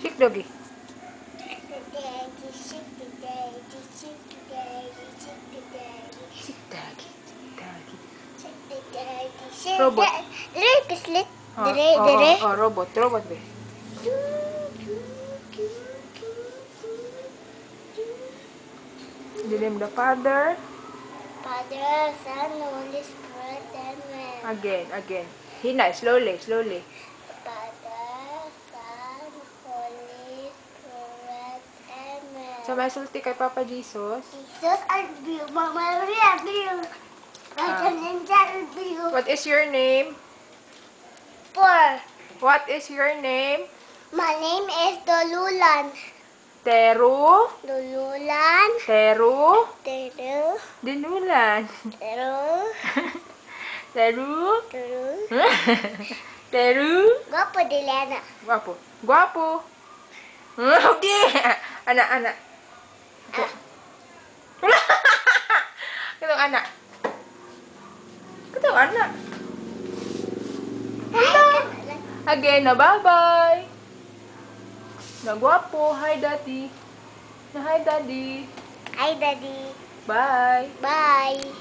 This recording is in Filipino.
Shake doggy. Shake the daddy, shake the daddy, shake the daddy, shake the daddy. Shake doggy. Doggy. Shake the daddy, shake Robot. the... Dire, pislit. Oh, Dire, oh, dire. oh, oh, robot. Robot ba? In the name of the Father. Father, Son, Holy Spirit, Amen. Again. Hinay, slowly. Father, Son, Holy Spirit, Amen. So, may sulti kay Papa Jesus. Jesus, I love you. Mama, I love you. I love you. What is your name? Four. What is your name? My name is Dolulan. Teru. Dolulan. Teru. Teru. Dinulan. Teru. Teru. Teru. Teru. Guapo de Lena. Guapo. Okay. Anak. Katong anak. Again na bye-bye. Na guwapo. Hi, Daddy. Na hi, Daddy. Hi, Daddy. Bye. Bye.